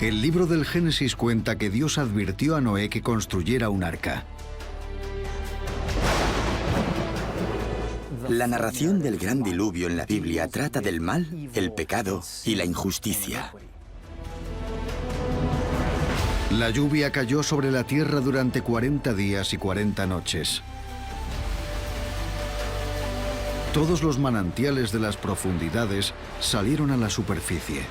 El libro del Génesis cuenta que Dios advirtió a Noé que construyera un arca. La narración del gran diluvio en la Biblia trata del mal, el pecado y la injusticia. La lluvia cayó sobre la tierra durante 40 días y 40 noches. Todos los manantiales de las profundidades salieron a la superficie.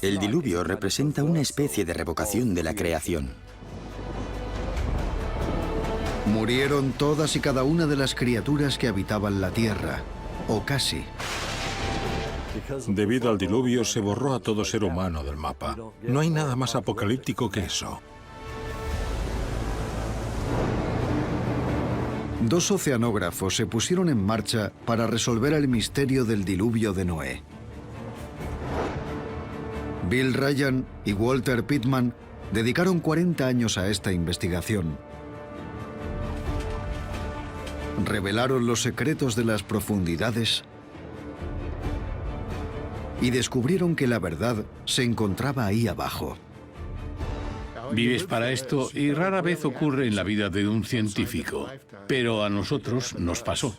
El diluvio representa una especie de revocación de la creación. Murieron todas y cada una de las criaturas que habitaban la tierra, o casi. Debido al diluvio se borró a todo ser humano del mapa. No hay nada más apocalíptico que eso. Dos oceanógrafos se pusieron en marcha para resolver el misterio del diluvio de Noé. Bill Ryan y Walter Pittman dedicaron 40 años a esta investigación. Revelaron los secretos de las profundidades y descubrieron que la verdad se encontraba ahí abajo. Vives para esto y rara vez ocurre en la vida de un científico, pero a nosotros nos pasó.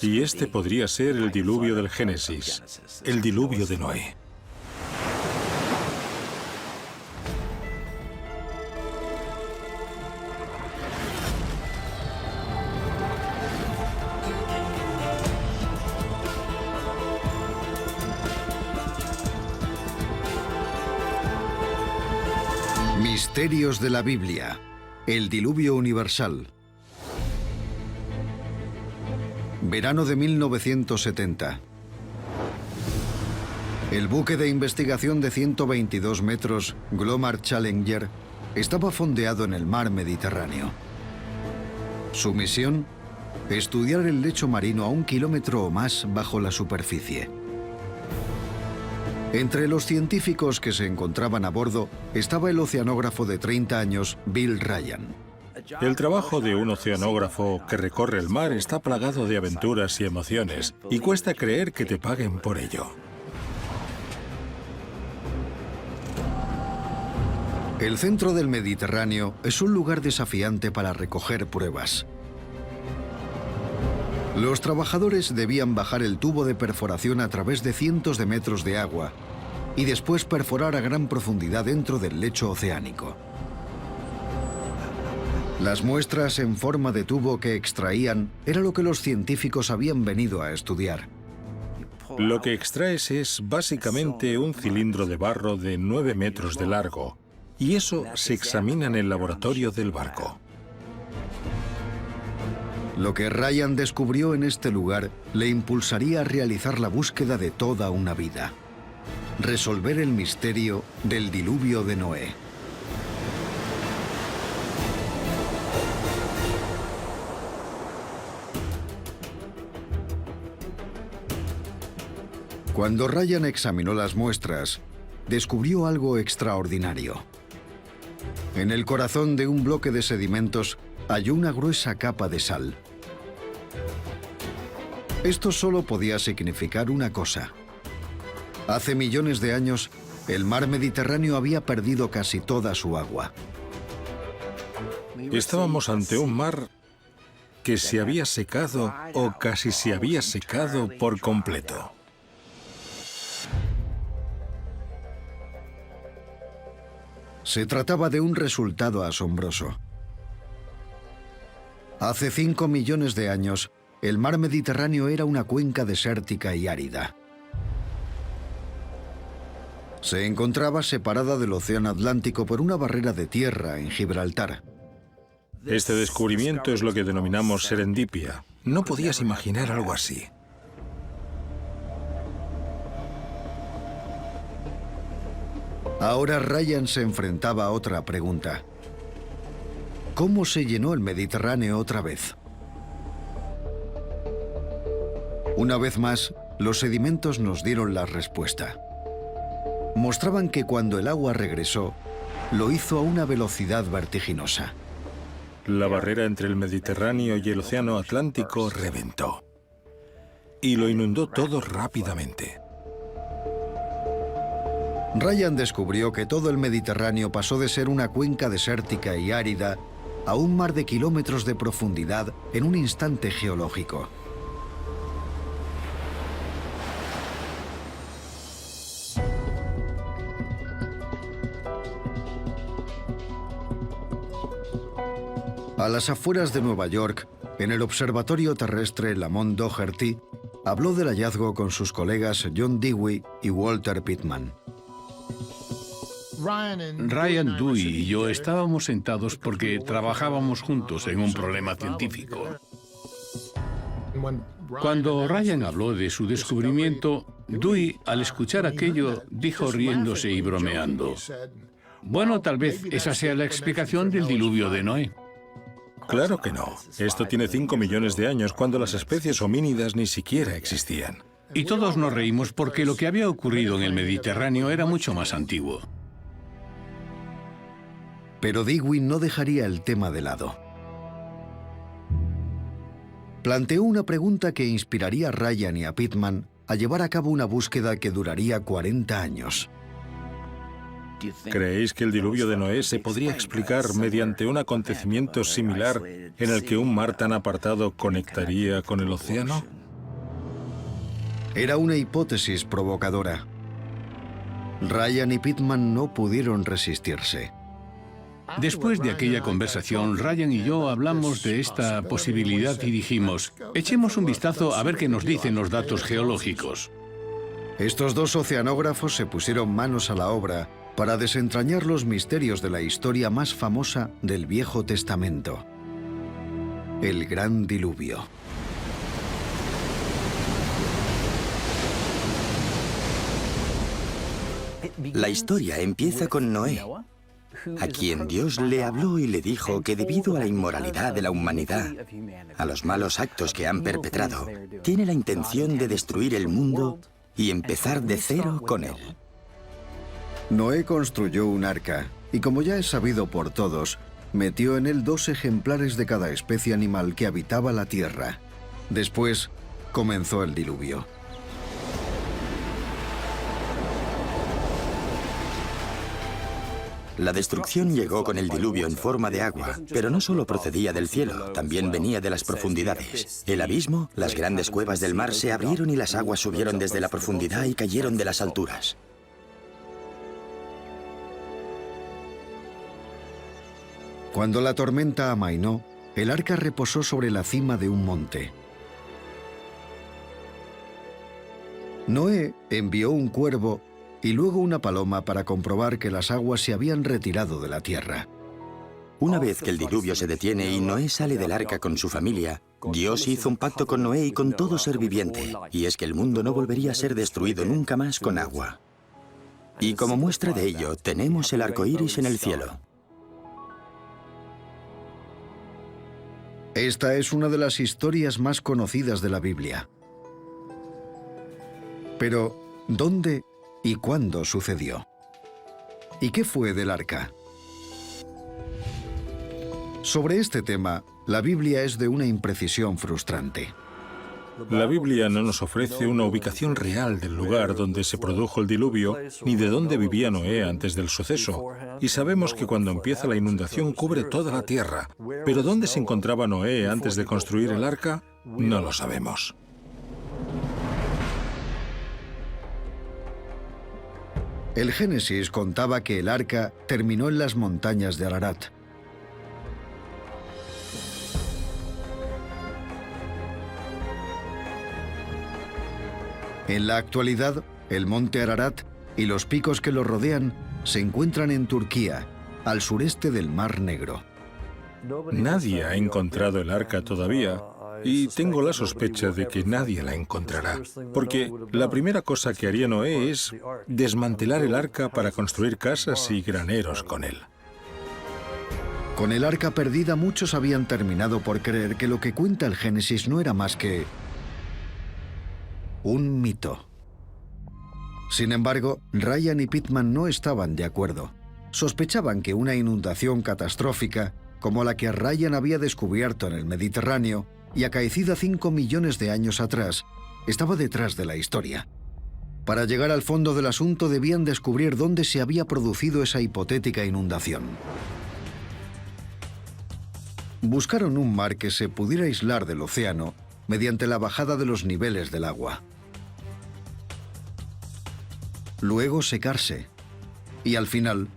Y este podría ser el diluvio del Génesis, el diluvio de Noé. Misterios de la Biblia. El diluvio universal. Verano de 1970. El buque de investigación de 122 metros, Glomar Challenger, estaba fondeado en el mar Mediterráneo. Su misión: estudiar el lecho marino a 1 kilómetro o más bajo la superficie. Entre los científicos que se encontraban a bordo estaba el oceanógrafo de 30 años, Bill Ryan. El trabajo de un oceanógrafo que recorre el mar está plagado de aventuras y emociones, y cuesta creer que te paguen por ello. El centro del Mediterráneo es un lugar desafiante para recoger pruebas. Los trabajadores debían bajar el tubo de perforación a través de cientos de metros de agua y después perforar a gran profundidad dentro del lecho oceánico. Las muestras en forma de tubo que extraían era lo que los científicos habían venido a estudiar. Lo que extraes es básicamente un cilindro de barro de 9 metros de largo, y eso se examina en el laboratorio del barco. Lo que Ryan descubrió en este lugar le impulsaría a realizar la búsqueda de toda una vida: resolver el misterio del diluvio de Noé. Cuando Ryan examinó las muestras, descubrió algo extraordinario. En el corazón de un bloque de sedimentos halló una gruesa capa de sal. Esto solo podía significar una cosa. Hace millones de años, el mar Mediterráneo había perdido casi toda su agua. Estábamos ante un mar que se había secado o casi se había secado por completo. Se trataba de un resultado asombroso. Hace 5 millones de años, el mar Mediterráneo era una cuenca desértica y árida. Se encontraba separada del Océano Atlántico por una barrera de tierra en Gibraltar. Este descubrimiento es lo que denominamos serendipia. No podías imaginar algo así. Ahora Ryan se enfrentaba a otra pregunta. ¿Cómo se llenó el Mediterráneo otra vez? Una vez más, los sedimentos nos dieron la respuesta. Mostraban que cuando el agua regresó, lo hizo a una velocidad vertiginosa. La barrera entre el Mediterráneo y el Océano Atlántico reventó. Y lo inundó todo rápidamente. Ryan descubrió que todo el Mediterráneo pasó de ser una cuenca desértica y árida a un mar de kilómetros de profundidad en un instante geológico. A las afueras de Nueva York, en el observatorio terrestre Lamont Doherty, habló del hallazgo con sus colegas John Dewey y Walter Pitman. Ryan, Dewey y yo estábamos sentados porque trabajábamos juntos en un problema científico. Cuando Ryan habló de su descubrimiento, Dewey, al escuchar aquello, dijo riéndose y bromeando: bueno, tal vez esa sea la explicación del diluvio de Noé. Claro que no. Esto tiene 5 millones de años, cuando las especies homínidas ni siquiera existían. Y todos nos reímos porque lo que había ocurrido en el Mediterráneo era mucho más antiguo. Pero Dewey no dejaría el tema de lado. Planteó una pregunta que inspiraría a Ryan y a Pitman a llevar a cabo una búsqueda que duraría 40 años. ¿Creéis que el diluvio de Noé se podría explicar mediante un acontecimiento similar en el que un mar tan apartado conectaría con el océano? Era una hipótesis provocadora. Ryan y Pitman no pudieron resistirse. Después de aquella conversación, Ryan y yo hablamos de esta posibilidad y dijimos: echemos un vistazo a ver qué nos dicen los datos geológicos. Estos dos oceanógrafos se pusieron manos a la obra para desentrañar los misterios de la historia más famosa del Viejo Testamento: el Gran Diluvio. La historia empieza con Noé, a quien Dios le habló y le dijo que debido a la inmoralidad de la humanidad, a los malos actos que han perpetrado, tiene la intención de destruir el mundo y empezar de cero con él. Noé construyó un arca y, como ya es sabido por todos, metió en él 2 ejemplares de cada especie animal que habitaba la tierra. Después comenzó el diluvio. La destrucción llegó con el diluvio en forma de agua, pero no solo procedía del cielo, también venía de las profundidades. El abismo, las grandes cuevas del mar se abrieron y las aguas subieron desde la profundidad y cayeron de las alturas. Cuando la tormenta amainó, el arca reposó sobre la cima de un monte. Noé envió un cuervo y luego una paloma para comprobar que las aguas se habían retirado de la tierra. Una vez que el diluvio se detiene y Noé sale del arca con su familia, Dios hizo un pacto con Noé y con todo ser viviente, y es que el mundo no volvería a ser destruido nunca más con agua. Y como muestra de ello, tenemos el arco iris en el cielo. Esta es una de las historias más conocidas de la Biblia. Pero, ¿dónde y cuándo sucedió? ¿Y qué fue del arca? Sobre este tema, la Biblia es de una imprecisión frustrante. La Biblia no nos ofrece una ubicación real del lugar donde se produjo el diluvio, ni de dónde vivía Noé antes del suceso. Y sabemos que cuando empieza la inundación cubre toda la tierra. Pero ¿dónde se encontraba Noé antes de construir el arca? No lo sabemos. El Génesis contaba que el arca terminó en las montañas de Ararat. En la actualidad, el monte Ararat y los picos que lo rodean se encuentran en Turquía, al sureste del Mar Negro. Nadie ha encontrado el arca todavía, y tengo la sospecha de que nadie la encontrará, porque la primera cosa que haría Noé es desmantelar el arca para construir casas y graneros con él. Con el arca perdida, muchos habían terminado por creer que lo que cuenta el Génesis no era más que un mito. Sin embargo, Ryan y Pitman no estaban de acuerdo. Sospechaban que una inundación catastrófica, como la que Ryan había descubierto en el Mediterráneo y acaecida 5 millones de años atrás, estaba detrás de la historia. Para llegar al fondo del asunto debían descubrir dónde se había producido esa hipotética inundación. Buscaron un mar que se pudiera aislar del océano mediante la bajada de los niveles del agua. Luego secarse y al final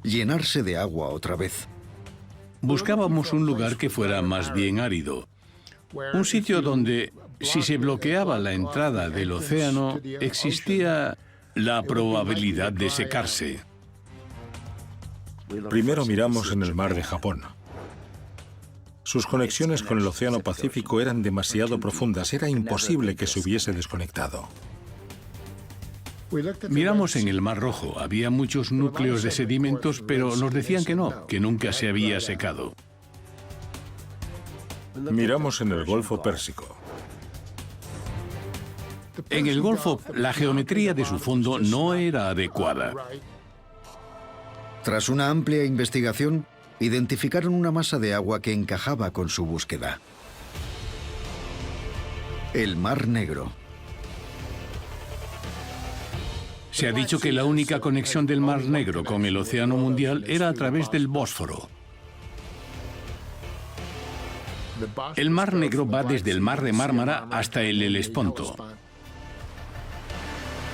llenarse de agua otra vez. Buscábamos un lugar que fuera más bien árido. Un sitio donde, si se bloqueaba la entrada del océano, existía la probabilidad de secarse. Primero miramos en el mar de Japón. Sus conexiones con el Océano Pacífico eran demasiado profundas, era imposible que se hubiese desconectado. Miramos en el Mar Rojo, había muchos núcleos de sedimentos, pero nos decían que no, que nunca se había secado. Miramos en el Golfo Pérsico. En el Golfo, la geometría de su fondo no era adecuada. Tras una amplia investigación, identificaron una masa de agua que encajaba con su búsqueda. El Mar Negro. Se ha dicho que la única conexión del Mar Negro con el Océano Mundial era a través del Bósforo. El Mar Negro va desde el Mar de Mármara hasta el Helesponto.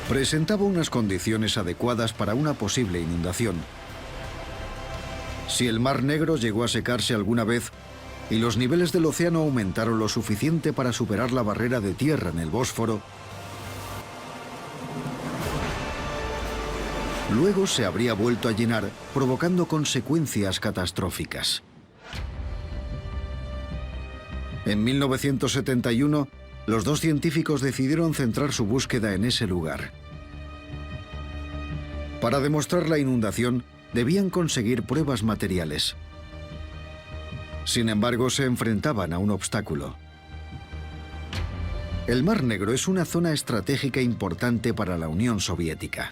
Presentaba unas condiciones adecuadas para una posible inundación. Si el Mar Negro llegó a secarse alguna vez y los niveles del océano aumentaron lo suficiente para superar la barrera de tierra en el Bósforo, luego se habría vuelto a llenar, provocando consecuencias catastróficas. En 1971, los dos científicos decidieron centrar su búsqueda en ese lugar. Para demostrar la inundación, debían conseguir pruebas materiales. Sin embargo, se enfrentaban a un obstáculo. El Mar Negro es una zona estratégica importante para la Unión Soviética.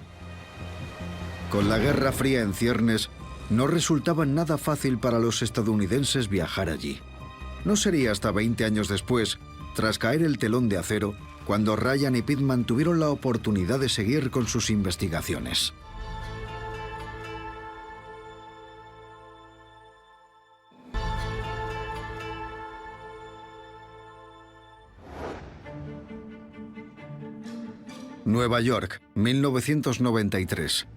Con la Guerra Fría en ciernes, no resultaba nada fácil para los estadounidenses viajar allí. No sería hasta 20 años después, tras caer el telón de acero, cuando Ryan y Pittman tuvieron la oportunidad de seguir con sus investigaciones. Nueva York, 1993.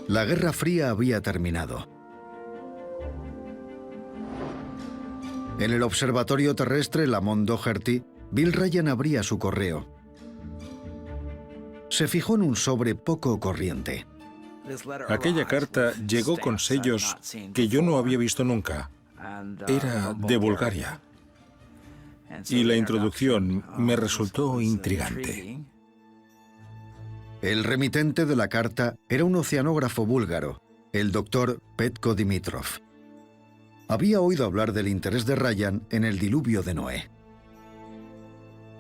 La Guerra Fría había terminado. En el observatorio terrestre Lamont Doherty, Bill Ryan abría su correo. Se fijó en un sobre poco corriente. Aquella carta llegó con sellos que yo no había visto nunca. Era de Bulgaria. Y la introducción me resultó intrigante. El remitente de la carta era un oceanógrafo búlgaro, el doctor Petko Dimitrov. Había oído hablar del interés de Ryan en el diluvio de Noé.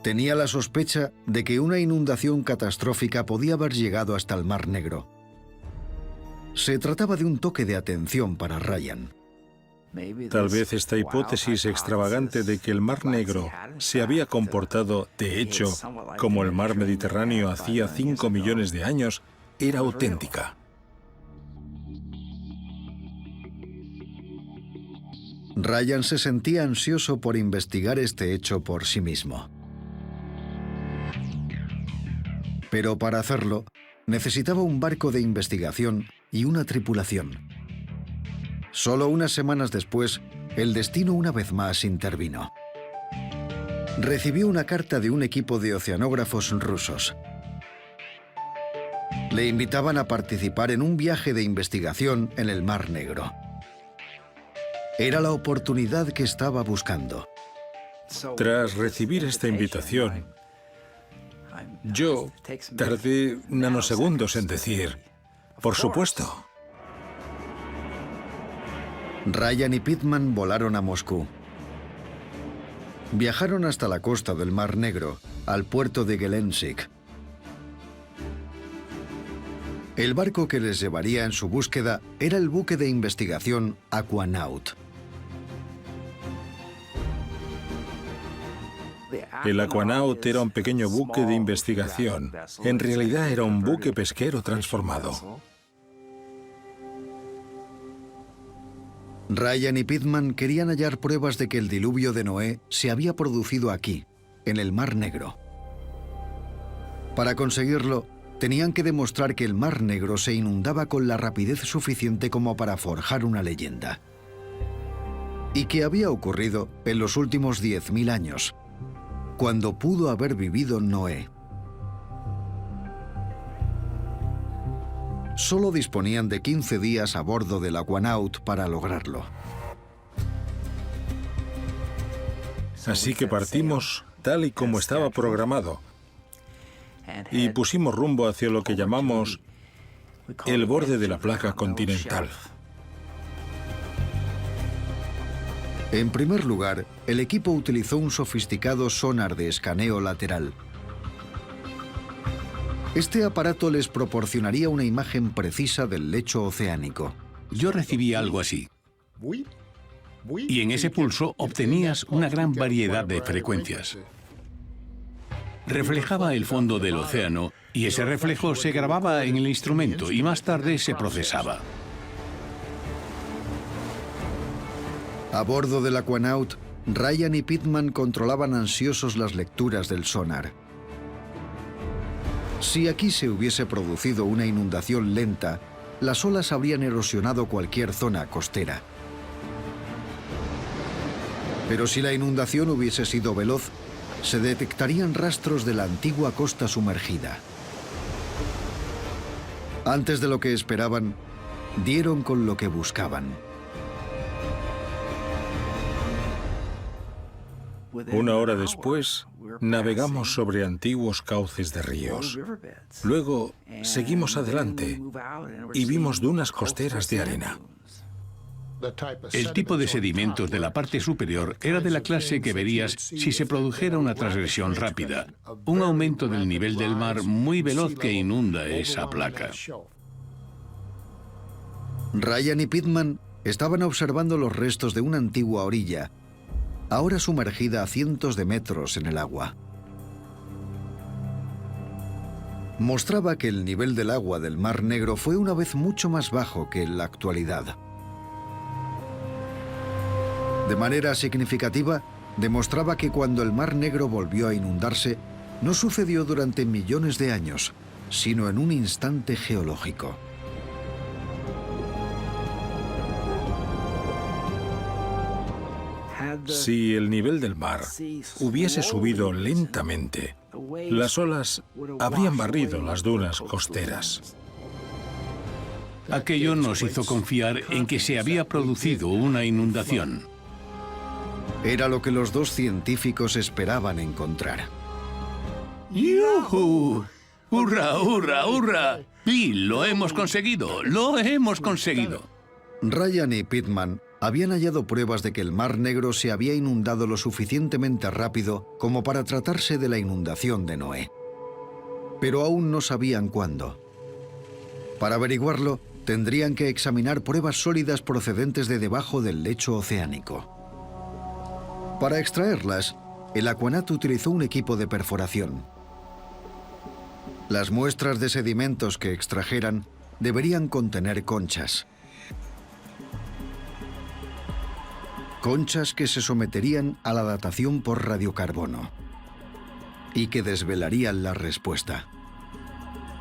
Tenía la sospecha de que una inundación catastrófica podía haber llegado hasta el Mar Negro. Se trataba de un toque de atención para Ryan. Tal vez esta hipótesis extravagante de que el Mar Negro se había comportado, de hecho, como el mar Mediterráneo hacía 5 millones de años, era auténtica. Ryan se sentía ansioso por investigar este hecho por sí mismo. Pero para hacerlo, necesitaba un barco de investigación y una tripulación. Solo unas semanas después, el destino una vez más intervino. Recibió una carta de un equipo de oceanógrafos rusos. Le invitaban a participar en un viaje de investigación en el Mar Negro. Era la oportunidad que estaba buscando. Tras recibir esta invitación, yo tardé nanosegundos en decir, por supuesto. Ryan y Pittman volaron a Moscú. Viajaron hasta la costa del Mar Negro, al puerto de Gelendzhik. El barco que les llevaría en su búsqueda era el buque de investigación Aquanaut. El Aquanaut era un pequeño buque de investigación. En realidad era un buque pesquero transformado. Ryan y Pittman querían hallar pruebas de que el diluvio de Noé se había producido aquí, en el Mar Negro. Para conseguirlo, tenían que demostrar que el Mar Negro se inundaba con la rapidez suficiente como para forjar una leyenda. Y que había ocurrido en los últimos 10.000 años, cuando pudo haber vivido Noé. Solo disponían de 15 días a bordo del Aquanaut para lograrlo. Así que partimos tal y como estaba programado y pusimos rumbo hacia lo que llamamos el borde de la placa continental. En primer lugar, el equipo utilizó un sofisticado sonar de escaneo lateral. Este aparato les proporcionaría una imagen precisa del lecho oceánico. Yo recibí algo así. Y en ese pulso obtenías una gran variedad de frecuencias. Reflejaba el fondo del océano y ese reflejo se grababa en el instrumento y más tarde se procesaba. A bordo del Aquanaut, Ryan y Pittman controlaban ansiosos las lecturas del sonar. Si aquí se hubiese producido una inundación lenta, las olas habrían erosionado cualquier zona costera. Pero si la inundación hubiese sido veloz, se detectarían rastros de la antigua costa sumergida. Antes de lo que esperaban, dieron con lo que buscaban. Una hora después, navegamos sobre antiguos cauces de ríos. Luego, seguimos adelante y vimos dunas costeras de arena. El tipo de sedimentos de la parte superior era de la clase que verías si se produjera una transgresión rápida, un aumento del nivel del mar muy veloz que inunda esa placa. Ryan y Pittman estaban observando los restos de una antigua orilla, ahora sumergida a cientos de metros en el agua. Mostraba que el nivel del agua del Mar Negro fue una vez mucho más bajo que en la actualidad. De manera significativa, demostraba que cuando el Mar Negro volvió a inundarse, no sucedió durante millones de años, sino en un instante geológico. Si el nivel del mar hubiese subido lentamente, las olas habrían barrido las dunas costeras. Aquello nos hizo confiar en que se había producido una inundación. Era lo que los dos científicos esperaban encontrar. ¡Yujú! ¡Hurra, hurra, hurra! ¡Y lo hemos conseguido! ¡Lo hemos conseguido! Ryan y Pittman habían hallado pruebas de que el Mar Negro se había inundado lo suficientemente rápido como para tratarse de la inundación de Noé. Pero aún no sabían cuándo. Para averiguarlo, tendrían que examinar pruebas sólidas procedentes de debajo del lecho oceánico. Para extraerlas, el Aquanaut utilizó un equipo de perforación. Las muestras de sedimentos que extrajeran deberían contener conchas. Conchas que se someterían a la datación por radiocarbono y que desvelarían la respuesta.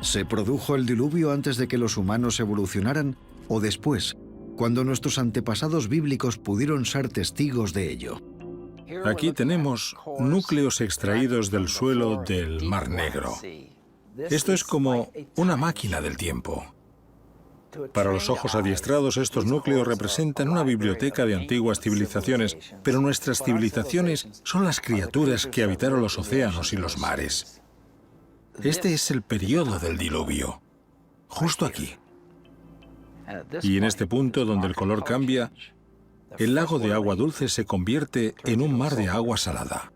¿Se produjo el diluvio antes de que los humanos evolucionaran o después, cuando nuestros antepasados bíblicos pudieron ser testigos de ello? Aquí tenemos núcleos extraídos del suelo del Mar Negro. Esto es como una máquina del tiempo. Para los ojos adiestrados, estos núcleos representan una biblioteca de antiguas civilizaciones, pero nuestras civilizaciones son las criaturas que habitaron los océanos y los mares. Este es el periodo del diluvio, justo aquí. Y en este punto donde el color cambia, el lago de agua dulce se convierte en un mar de agua salada.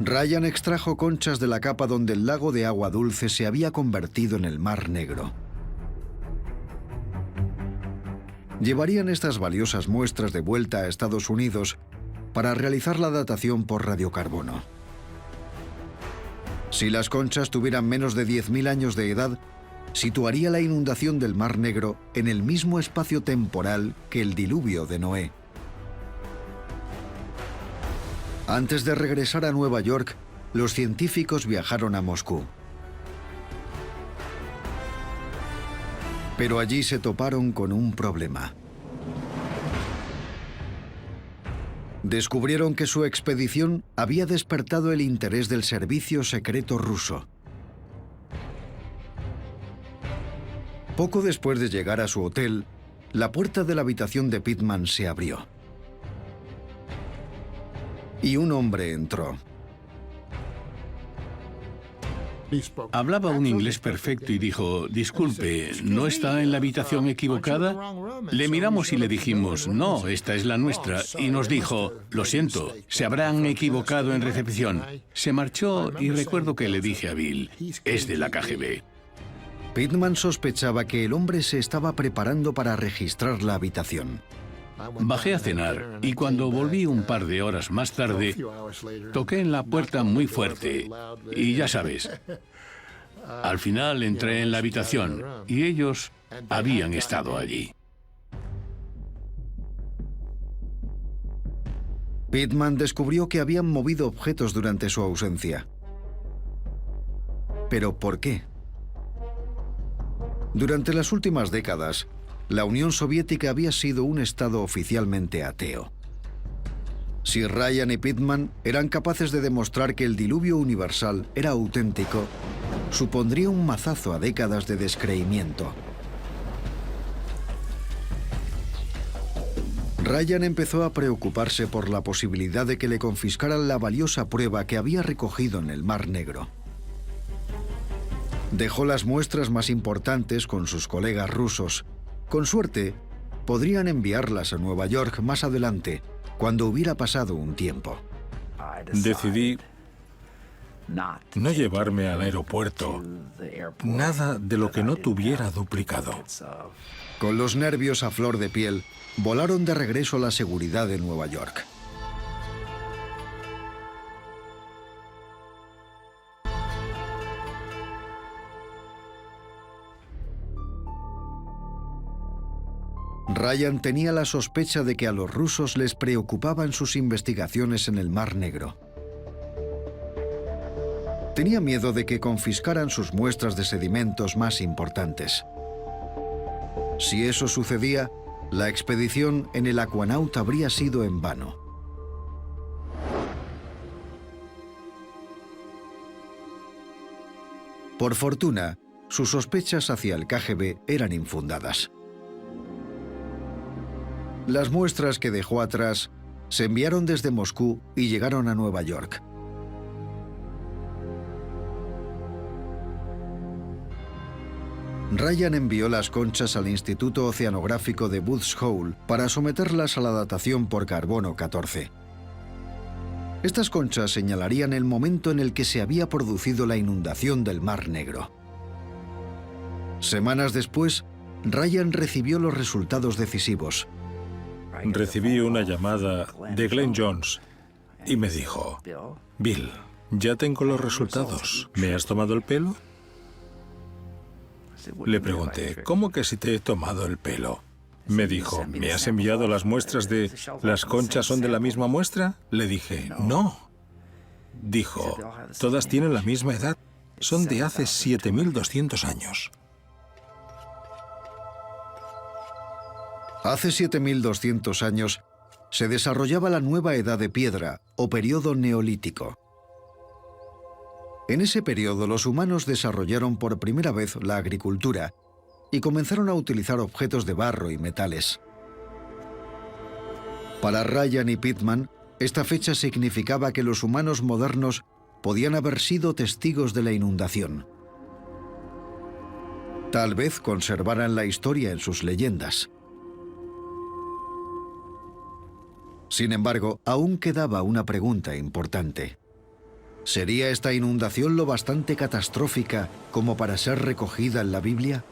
Ryan extrajo conchas de la capa donde el lago de agua dulce se había convertido en el Mar Negro. llevarían estas valiosas muestras de vuelta a Estados Unidos para realizar la datación por radiocarbono. Si las conchas tuvieran menos de 10.000 años de edad, situaría la inundación del Mar Negro en el mismo espacio temporal que el diluvio de Noé. Antes de regresar a Nueva York, los científicos viajaron a Moscú. Pero allí se toparon con un problema. Descubrieron que su expedición había despertado el interés del servicio secreto ruso. Poco después de llegar a su hotel, la puerta de la habitación de Pittman se abrió. Y un hombre entró. Hablaba un inglés perfecto y dijo, disculpe, ¿no está en la habitación equivocada? Le miramos y le dijimos, no, esta es la nuestra. Y nos dijo, lo siento, se habrán equivocado en recepción. Se marchó y recuerdo que le dije a Bill, es de la KGB. Pittman sospechaba que el hombre se estaba preparando para registrar la habitación. Bajé a cenar y cuando volví un par de horas más tarde, toqué en la puerta muy fuerte y ya sabes, al final entré en la habitación y ellos habían estado allí. Pittman descubrió que habían movido objetos durante su ausencia. ¿Pero por qué? Durante las últimas décadas, la Unión Soviética había sido un estado oficialmente ateo. Si Ryan y Pittman eran capaces de demostrar que el diluvio universal era auténtico, supondría un mazazo a décadas de descreimiento. Ryan empezó a preocuparse por la posibilidad de que le confiscaran la valiosa prueba que había recogido en el Mar Negro. Dejó las muestras más importantes con sus colegas rusos. Con suerte, podrían enviarlas a Nueva York más adelante, cuando hubiera pasado un tiempo. Decidí no llevarme al aeropuerto nada de lo que no tuviera duplicado. Con los nervios a flor de piel, volaron de regreso a la seguridad de Nueva York. Ryan tenía la sospecha de que a los rusos les preocupaban sus investigaciones en el Mar Negro. Tenía miedo de que confiscaran sus muestras de sedimentos más importantes. Si eso sucedía, la expedición en el Aquanaut habría sido en vano. Por fortuna, sus sospechas hacia el KGB eran infundadas. Las muestras que dejó atrás se enviaron desde Moscú y llegaron a Nueva York. Ryan envió las conchas al Instituto Oceanográfico de Woods Hole para someterlas a la datación por carbono 14. Estas conchas señalarían el momento en el que se había producido la inundación del Mar Negro. Semanas después, Ryan recibió los resultados decisivos. Recibí una llamada de Glenn Jones y me dijo, Bill, ya tengo los resultados. ¿Me has tomado el pelo? Le pregunté, ¿cómo que si te he tomado el pelo? Me dijo, ¿me has enviado las muestras de las conchas son de la misma muestra? Le dije, no. Dijo, todas tienen la misma edad. Son de hace 7.200 años. Hace 7.200 años se desarrollaba la nueva edad de piedra o periodo neolítico. En ese periodo los humanos desarrollaron por primera vez la agricultura y comenzaron a utilizar objetos de barro y metales. Para Ryan y Pittman, esta fecha significaba que los humanos modernos podían haber sido testigos de la inundación. Tal vez conservaran la historia en sus leyendas. Sin embargo, aún quedaba una pregunta importante. ¿Sería esta inundación lo bastante catastrófica como para ser recogida en la Biblia?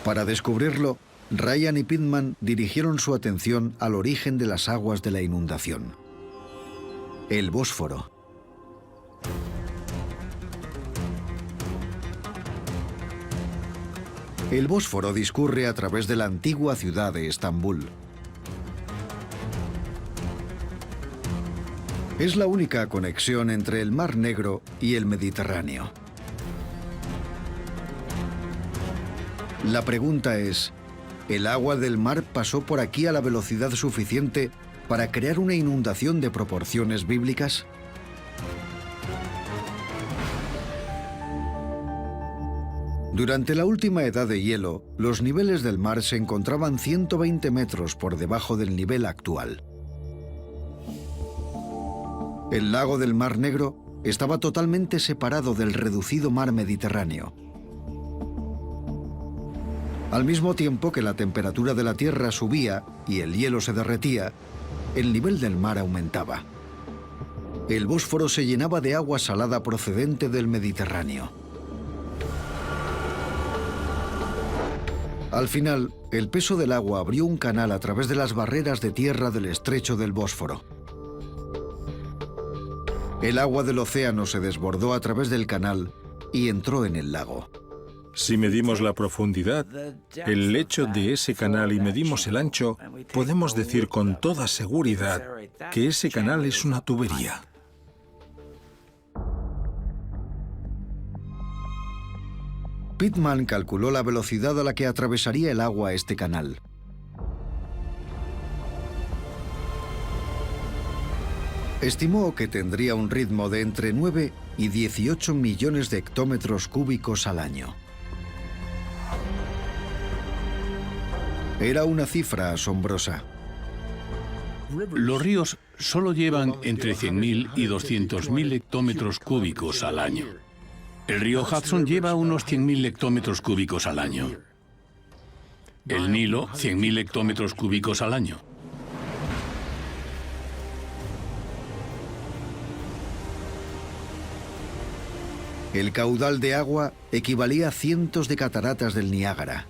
Para descubrirlo, Ryan y Pitman dirigieron su atención al origen de las aguas de la inundación: el Bósforo. El Bósforo discurre a través de la antigua ciudad de Estambul. Es la única conexión entre el Mar Negro y el Mediterráneo. La pregunta es, ¿el agua del mar pasó por aquí a la velocidad suficiente para crear una inundación de proporciones bíblicas? Durante la última edad de hielo, los niveles del mar se encontraban 120 metros por debajo del nivel actual. El lago del Mar Negro estaba totalmente separado del reducido mar Mediterráneo. Al mismo tiempo que la temperatura de la Tierra subía y el hielo se derretía, el nivel del mar aumentaba. El Bósforo se llenaba de agua salada procedente del Mediterráneo. Al final, el peso del agua abrió un canal a través de las barreras de tierra del estrecho del Bósforo. El agua del océano se desbordó a través del canal y entró en el lago. Si medimos la profundidad, el lecho de ese canal y medimos el ancho, podemos decir con toda seguridad que ese canal es una tubería. Pitman calculó la velocidad a la que atravesaría el agua este canal. Estimó que tendría un ritmo de entre 9 y 18 millones de hectómetros cúbicos al año. Era una cifra asombrosa. Los ríos solo llevan entre 100.000 y 200.000 hectómetros cúbicos al año. El río Hudson lleva unos 100.000 hectómetros cúbicos al año. El Nilo, 100.000 hectómetros cúbicos al año. El caudal de agua equivalía a cientos de cataratas del Niágara.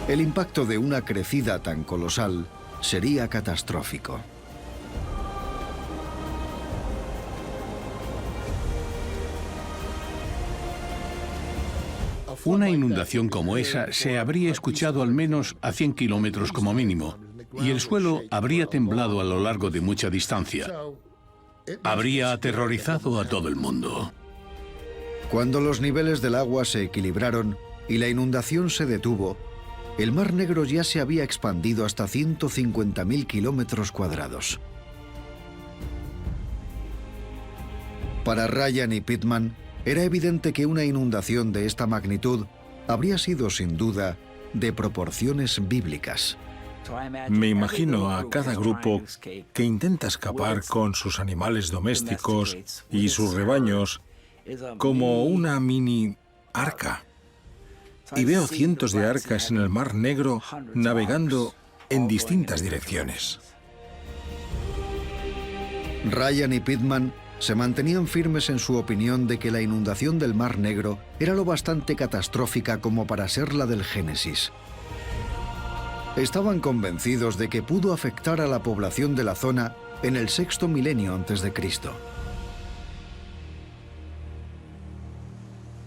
El impacto de una crecida tan colosal sería catastrófico. Una inundación como esa se habría escuchado al menos a 100 kilómetros como mínimo, y el suelo habría temblado a lo largo de mucha distancia. Habría aterrorizado a todo el mundo. Cuando los niveles del agua se equilibraron y la inundación se detuvo, el Mar Negro ya se había expandido hasta 150.000 kilómetros cuadrados. Para Ryan y Pitman, era evidente que una inundación de esta magnitud habría sido, sin duda, de proporciones bíblicas. Me imagino a cada grupo que intenta escapar con sus animales domésticos y sus rebaños como una mini arca. Y veo cientos de arcas en el Mar Negro navegando en distintas direcciones. Ryan y Pitman se mantenían firmes en su opinión de que la inundación del Mar Negro era lo bastante catastrófica como para ser la del Génesis. Estaban convencidos de que pudo afectar a la población de la zona en el sexto milenio antes de Cristo.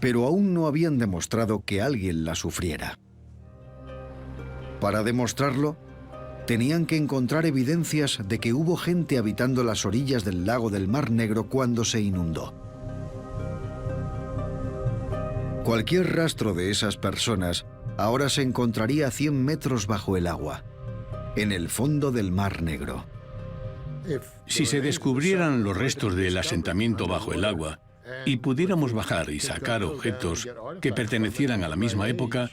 Pero aún no habían demostrado que alguien la sufriera. Para demostrarlo, tenían que encontrar evidencias de que hubo gente habitando las orillas del lago del Mar Negro cuando se inundó. Cualquier rastro de esas personas ahora se encontraría a 100 metros bajo el agua, en el fondo del Mar Negro. Si se descubrieran los restos del asentamiento bajo el agua y pudiéramos bajar y sacar objetos que pertenecieran a la misma época,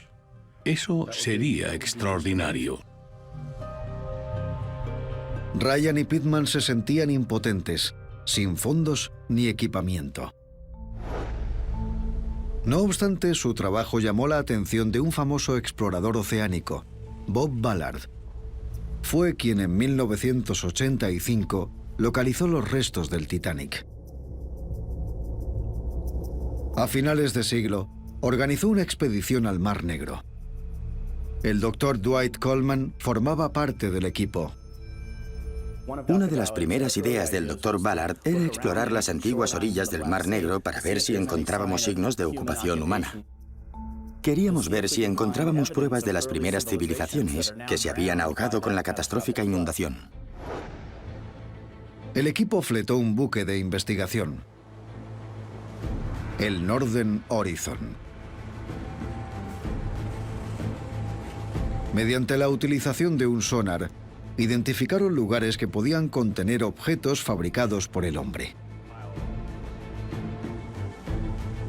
eso sería extraordinario. Ryan y Pitman se sentían impotentes, sin fondos ni equipamiento. No obstante, su trabajo llamó la atención de un famoso explorador oceánico, Bob Ballard. Fue quien en 1985 localizó los restos del Titanic. A finales de siglo, organizó una expedición al Mar Negro. El doctor Dwight Coleman formaba parte del equipo. Una de las primeras ideas del Dr. Ballard era explorar las antiguas orillas del Mar Negro para ver si encontrábamos signos de ocupación humana. Queríamos ver si encontrábamos pruebas de las primeras civilizaciones que se habían ahogado con la catastrófica inundación. El equipo fletó un buque de investigación, el Northern Horizon. Mediante la utilización de un sonar, identificaron lugares que podían contener objetos fabricados por el hombre.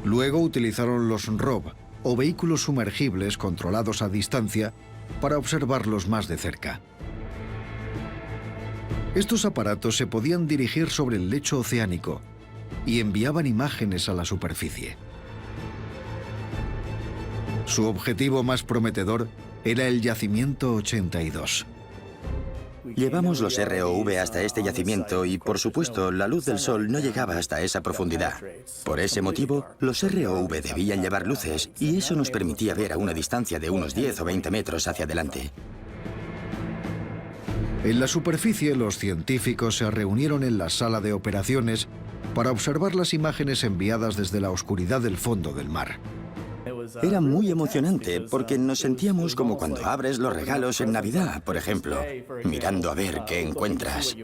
Luego utilizaron los ROV, o vehículos sumergibles controlados a distancia, para observarlos más de cerca. Estos aparatos se podían dirigir sobre el lecho oceánico y enviaban imágenes a la superficie. Su objetivo más prometedor era el Yacimiento 82. Llevamos los ROV hasta este yacimiento y, por supuesto, la luz del sol no llegaba hasta esa profundidad. Por ese motivo, los ROV debían llevar luces y eso nos permitía ver a una distancia de unos 10 o 20 metros hacia adelante. En la superficie, los científicos se reunieron en la sala de operaciones para observar las imágenes enviadas desde la oscuridad del fondo del mar. Era muy emocionante porque nos sentíamos como cuando abres los regalos en Navidad, por ejemplo, mirando a ver qué encuentras.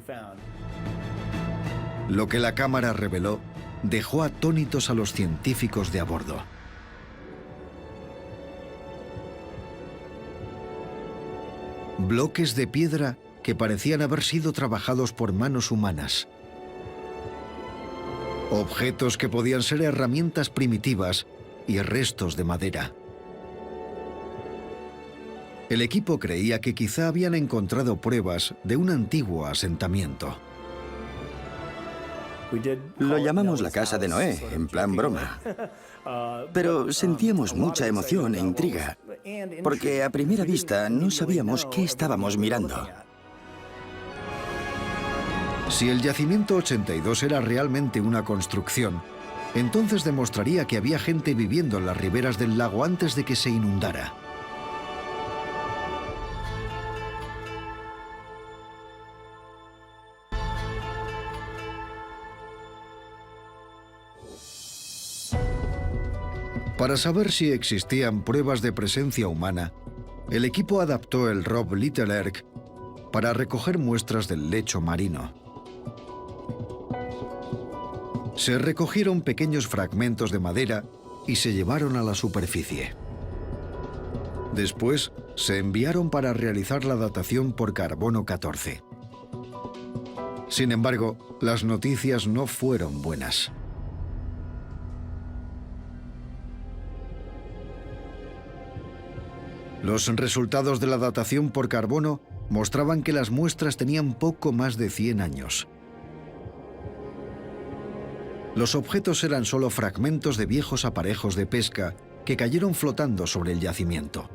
Lo que la cámara reveló dejó atónitos a los científicos de a bordo. Bloques de piedra que parecían haber sido trabajados por manos humanas. Objetos que podían ser herramientas primitivas y restos de madera. El equipo creía que quizá habían encontrado pruebas de un antiguo asentamiento. Lo llamamos la casa de Noé, en plan broma. Pero sentíamos mucha emoción e intriga, porque a primera vista no sabíamos qué estábamos mirando. Si el Yacimiento 82 era realmente una construcción, entonces demostraría que había gente viviendo en las riberas del lago antes de que se inundara. Para saber si existían pruebas de presencia humana, el equipo adaptó el ROV Little Erg para recoger muestras del lecho marino. Se recogieron pequeños fragmentos de madera y se llevaron a la superficie. Después, se enviaron para realizar la datación por carbono 14. Sin embargo, las noticias no fueron buenas. Los resultados de la datación por carbono mostraban que las muestras tenían poco más de 100 años. Los objetos eran solo fragmentos de viejos aparejos de pesca que cayeron flotando sobre el yacimiento.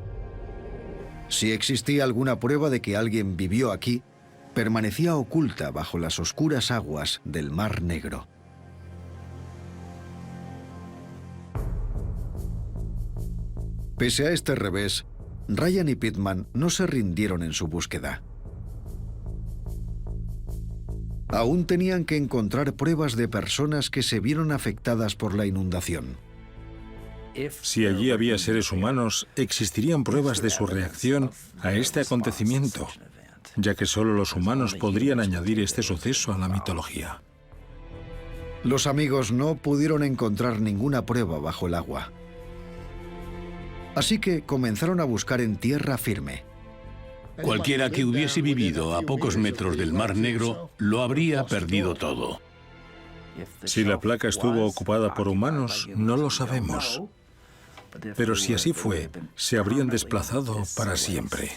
Si existía alguna prueba de que alguien vivió aquí, permanecía oculta bajo las oscuras aguas del Mar Negro. Pese a este revés, Ryan y Pittman no se rindieron en su búsqueda. Aún tenían que encontrar pruebas de personas que se vieron afectadas por la inundación. Si allí había seres humanos, existirían pruebas de su reacción a este acontecimiento, ya que solo los humanos podrían añadir este suceso a la mitología. Los amigos no pudieron encontrar ninguna prueba bajo el agua. Así que comenzaron a buscar en tierra firme. Cualquiera que hubiese vivido a pocos metros del Mar Negro lo habría perdido todo. Si la placa estuvo ocupada por humanos, no lo sabemos. Pero si así fue, se habrían desplazado para siempre.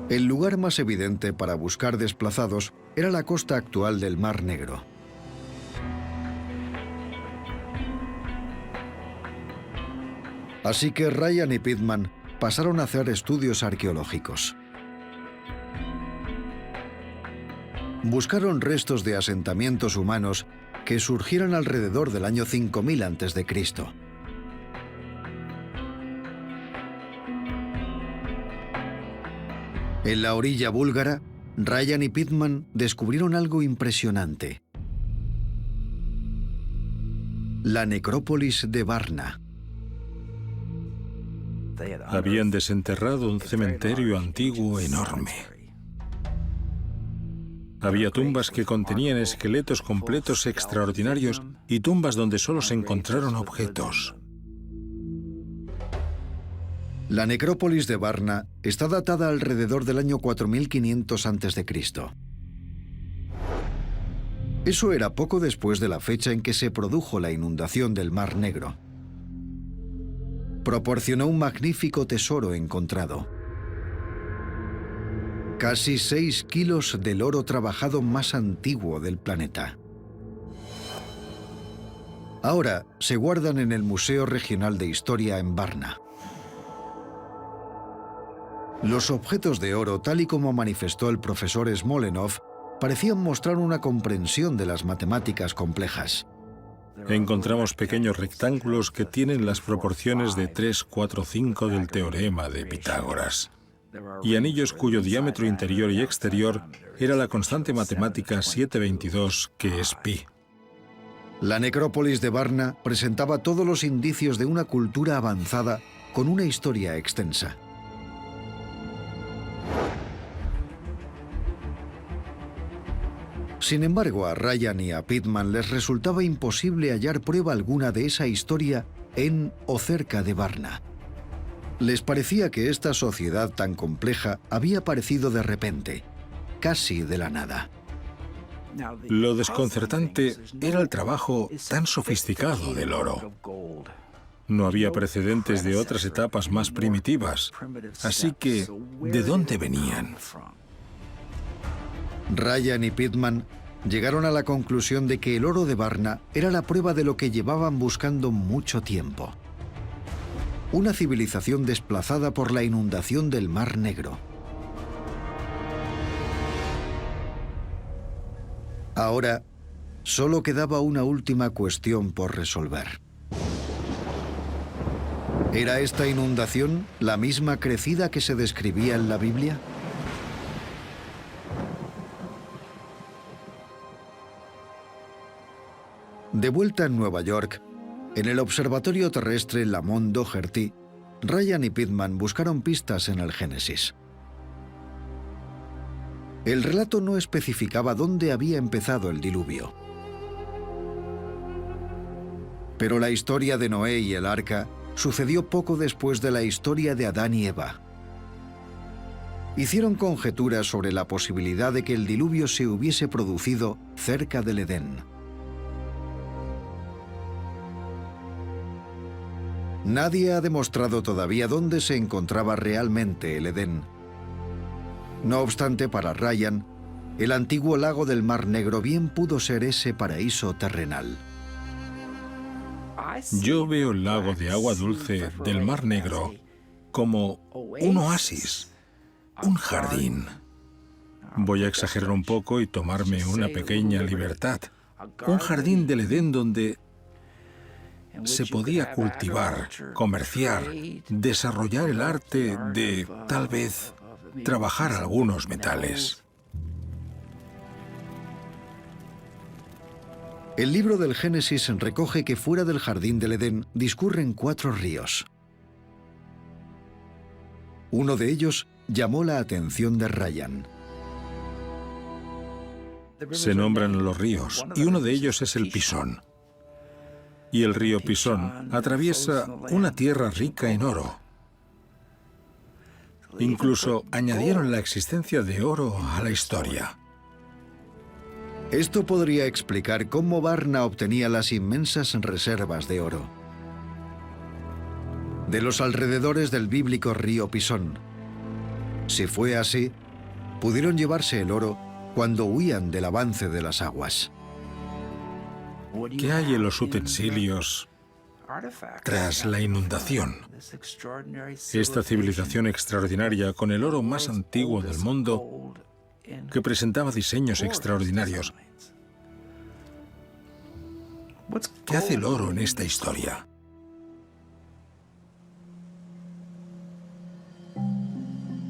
El lugar más evidente para buscar desplazados era la costa actual del Mar Negro. Así que Ryan y Pittman pasaron a hacer estudios arqueológicos. Buscaron restos de asentamientos humanos que surgieran alrededor del año 5000 a.C. En la orilla búlgara, Ryan y Pitman descubrieron algo impresionante: la necrópolis de Varna. Habían desenterrado un cementerio antiguo enorme. Había tumbas que contenían esqueletos completos extraordinarios y tumbas donde solo se encontraron objetos. La necrópolis de Varna está datada alrededor del año 4500 a.C. Eso era poco después de la fecha en que se produjo la inundación del Mar Negro. Proporcionó un magnífico tesoro encontrado: casi 6 kilos del oro trabajado más antiguo del planeta. Ahora se guardan en el Museo Regional de Historia en Varna. Los objetos de oro, tal y como manifestó el profesor Smolenov, parecían mostrar una comprensión de las matemáticas complejas. Encontramos pequeños rectángulos que tienen las proporciones de 3, 4, 5 del teorema de Pitágoras, y anillos cuyo diámetro interior y exterior era la constante matemática 722, que es pi. La necrópolis de Varna presentaba todos los indicios de una cultura avanzada con una historia extensa. Sin embargo, a Ryan y a Pitman les resultaba imposible hallar prueba alguna de esa historia en o cerca de Varna. Les parecía que esta sociedad tan compleja había aparecido de repente, casi de la nada. Lo desconcertante era el trabajo tan sofisticado del oro. No había precedentes de otras etapas más primitivas, así que, ¿de dónde venían? Ryan y Pitman llegaron a la conclusión de que el oro de Varna era la prueba de lo que llevaban buscando mucho tiempo: una civilización desplazada por la inundación del Mar Negro. Ahora, solo quedaba una última cuestión por resolver. ¿Era esta inundación la misma crecida que se describía en la Biblia? De vuelta en Nueva York, en el observatorio terrestre Lamont Doherty, Ryan y Pitman buscaron pistas en el Génesis. El relato no especificaba dónde había empezado el diluvio. Pero la historia de Noé y el arca sucedió poco después de la historia de Adán y Eva. Hicieron conjeturas sobre la posibilidad de que el diluvio se hubiese producido cerca del Edén. Nadie ha demostrado todavía dónde se encontraba realmente el Edén. No obstante, para Ryan, el antiguo lago del Mar Negro bien pudo ser ese paraíso terrenal. Yo veo el lago de agua dulce del Mar Negro como un oasis, un jardín. Voy a exagerar un poco y tomarme una pequeña libertad. Un jardín del Edén donde se podía cultivar, comerciar, desarrollar el arte de, tal vez, trabajar algunos metales. El libro del Génesis recoge que fuera del jardín del Edén discurren 4 ríos. Uno de ellos llamó la atención de Ryan. Se nombran los ríos, y uno de ellos es el Pisón. Y el río Pisón atraviesa una tierra rica en oro. Incluso añadieron la existencia de oro a la historia. Esto podría explicar cómo Varna obtenía las inmensas reservas de oro. De los alrededores del bíblico río Pisón. Si fue así, pudieron llevarse el oro cuando huían del avance de las aguas. ¿Qué hay en los utensilios tras la inundación? Esta civilización extraordinaria con el oro más antiguo del mundo que presentaba diseños extraordinarios. ¿Qué hace el oro en esta historia?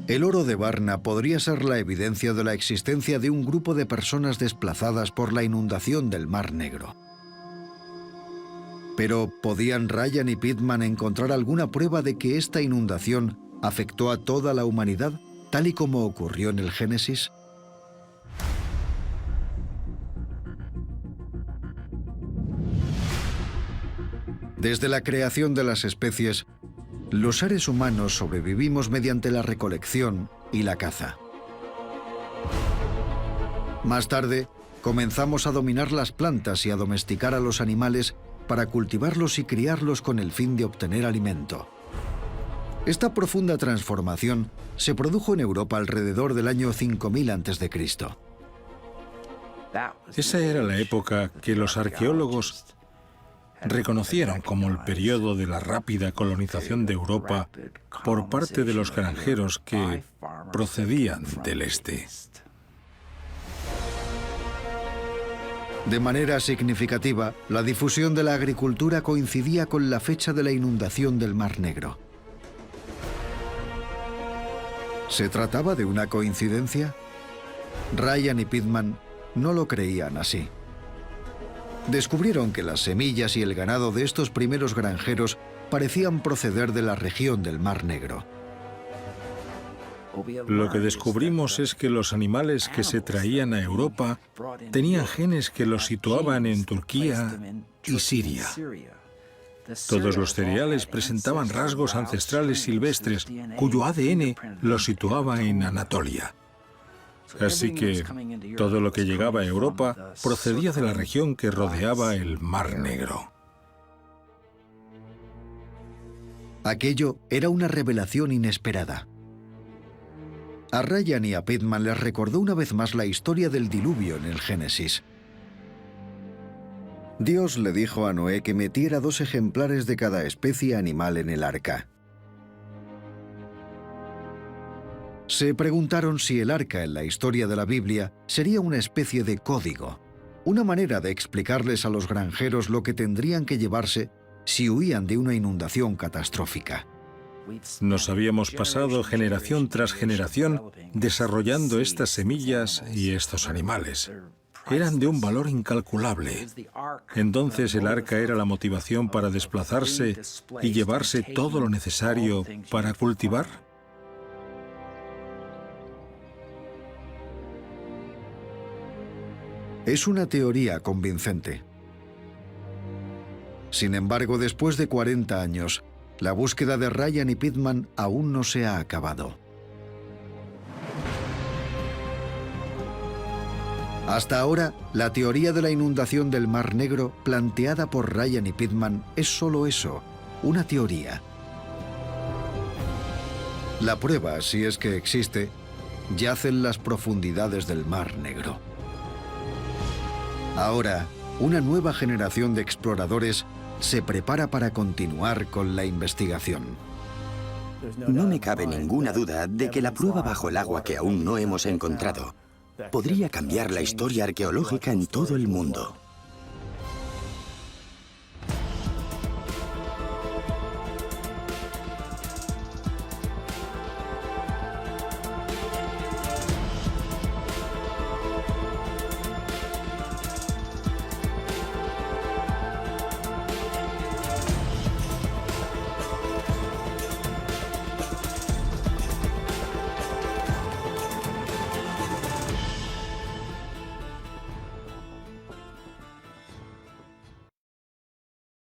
El oro de Varna podría ser la evidencia de la existencia de un grupo de personas desplazadas por la inundación del Mar Negro. Pero, ¿podían Ryan y Pitman encontrar alguna prueba de que esta inundación afectó a toda la humanidad, tal y como ocurrió en el Génesis? Desde la creación de las especies, los seres humanos sobrevivimos mediante la recolección y la caza. Más tarde, comenzamos a dominar las plantas y a domesticar a los animales para cultivarlos y criarlos con el fin de obtener alimento. Esta profunda transformación se produjo en Europa alrededor del año 5000 a.C. Esa era la época que los arqueólogos reconocieron como el periodo de la rápida colonización de Europa por parte de los granjeros que procedían del este. De manera significativa, la difusión de la agricultura coincidía con la fecha de la inundación del Mar Negro. ¿Se trataba de una coincidencia? Ryan y Pitman no lo creían así. Descubrieron que las semillas y el ganado de estos primeros granjeros parecían proceder de la región del Mar Negro. Lo que descubrimos es que los animales que se traían a Europa tenían genes que los situaban en Turquía y Siria. Todos los cereales presentaban rasgos ancestrales silvestres, cuyo ADN los situaba en Anatolia. Así que todo lo que llegaba a Europa procedía de la región que rodeaba el Mar Negro. Aquello era una revelación inesperada. A Ryan y a Pitman les recordó una vez más la historia del diluvio en el Génesis. Dios le dijo a Noé que metiera 2 ejemplares de cada especie animal en el arca. Se preguntaron si el arca en la historia de la Biblia sería una especie de código, una manera de explicarles a los granjeros lo que tendrían que llevarse si huían de una inundación catastrófica. Nos habíamos pasado generación tras generación desarrollando estas semillas y estos animales. Eran de un valor incalculable. Entonces el arca era la motivación para desplazarse y llevarse todo lo necesario para cultivar. Es una teoría convincente. Sin embargo, después de 40 años, la búsqueda de Ryan y Pitman aún no se ha acabado. Hasta ahora, la teoría de la inundación del Mar Negro planteada por Ryan y Pitman es solo eso, una teoría. La prueba, si es que existe, yace en las profundidades del Mar Negro. Ahora, una nueva generación de exploradores se prepara para continuar con la investigación. No me cabe ninguna duda de que la prueba bajo el agua que aún no hemos encontrado podría cambiar la historia arqueológica en todo el mundo.